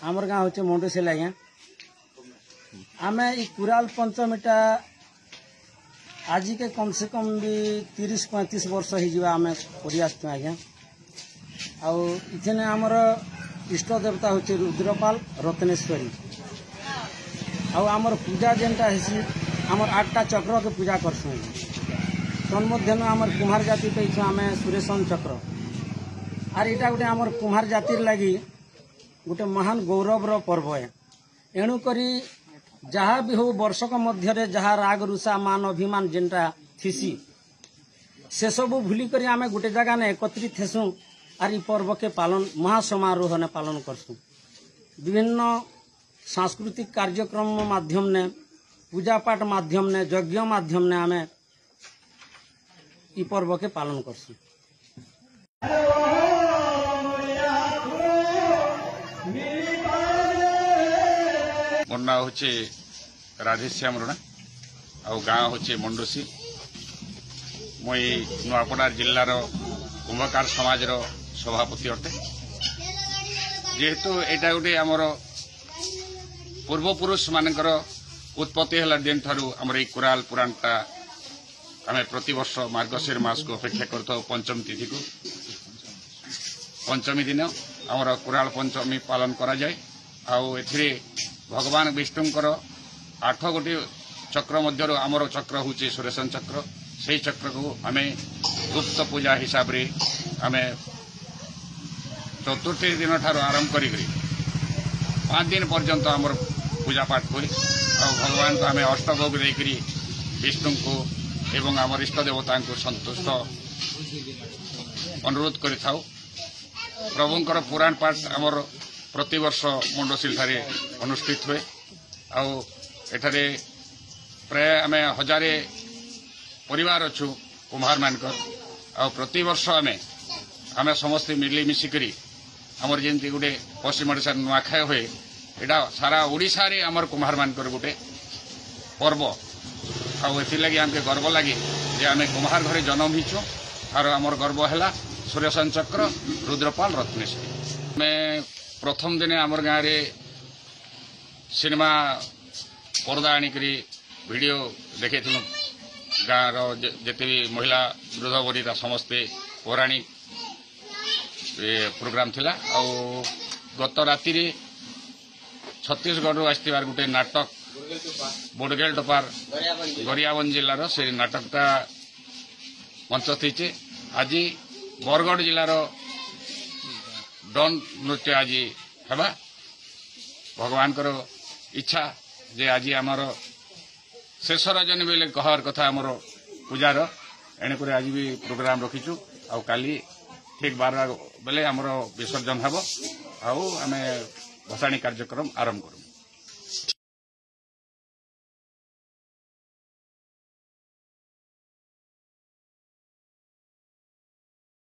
आमर गाँव हूँ मंडोसिल आज्ञा आम ई कुराल पंचमीटा आज के कम से कम भी 30-35 वर्ष होम कर आज्ञा आने आमर इष्ट देवता हूँ रुद्रपाल रत्नेश्वरी आमर पूजा जेनटा है आमर 8टा चक्र के पूजा करसुँ तन्मध्य आमर कुम्हार जाति पाइछुँ आम सुरेशन चक्र आर इटा गोटे आमर कुम्हार जातिर लगी गोटे महान गौरवर पर्व है एणुक जहाँ भी हो वर्षक मध्य जहाँ राग रुषा मान अभिमान जेनटा थीसी से सब भूलिक आम गोटे जगह ने एकत्रित हेसुँ आर पर्व के पालन महासमारोह ने पालन करसुँ विभिन्न सांस्कृतिक कार्यक्रम माध्यम ने पूजा पाठ माध्यम ने यज्ञ माध्यम ने आम ई पर्व के पालन करसुँ। मोर ना हूँ राधेश्याम रणा आ गाँ हूँ मंडोसी मुई नुआपड़ा जिलार कुंभकार समाज सभापति अटे जेहेतु यहाँ गोटे आमर पूर्वपुरुष मानकर उत्पत्ति है दिन ठारू आमर ये कुराल पुराणटा आम प्रतिवर्ष मार्गशीर मास को अपेक्षा करता पंचमी तिथि को पंचमी दिन आमर कुराल पंचमी पालन करा जाए आउ एथिरे भगवान विष्णुंकर 8 गोटी चक्र मध्य आमर चक्र हूँ सुरेशन चक्र से चक्र को आम गुप्त पूजा हिसाब रे आम चतुर्थी दिन ठार आरंभ कर 5 दिन पर्यंत आमर पूजा पाठ हुए आ भगवान को आम अष्टभोग देकर विष्णु को एवं आमर इष्ट देवता को संतुष्ट अनुरोध कर प्रभुंकर पुराण पाठ आमर प्रतिवर्ष मंडोसिल ठारे अनुष्ठित हुए आठारे प्राय आम 1000 परिवार अच्छु कुम्हार मानकर आ प्रतिवर्ष आम समस्ते मिलिमिशिकी आमर जमी गोटे पश्चिम ओडिशा नुआखाई हुए यहाँ सारा ओडिशा रे आमर कुम्हार मानकर गोटे पर्व आगे आमके गर्व लगे जे आम कुम्हार घरे जन्म होइछु आर आमर गर्व है सुरेशन चक्र रुद्रपाल रत्नेश्वरी मैं प्रथम दिन आमर गाँव रे सिनेमा पर्दा आनिकरी वीडियो देखे गाँव जिते भी महिला वृद्ध बरीरा समस्ते पौराणिक प्रोग्राम थिला आ गत राति छत्तीसगढ़ आसबार गोटे नाटक बोडगेल टपार गरियाबंद जिलार से नाटकटा मंच थी आज बरगढ़ जिलार डन नृत्य आज है भगवान इच्छा जे आज आमर शेष रजनी बेले कहर कथा आमर पूजार एणुक आज भी प्रोग्राम रखीचु आ काली ठीक 12 बेले आमर विसर्जन हम आम भसाणी कार्यक्रम आरंभ करूँ।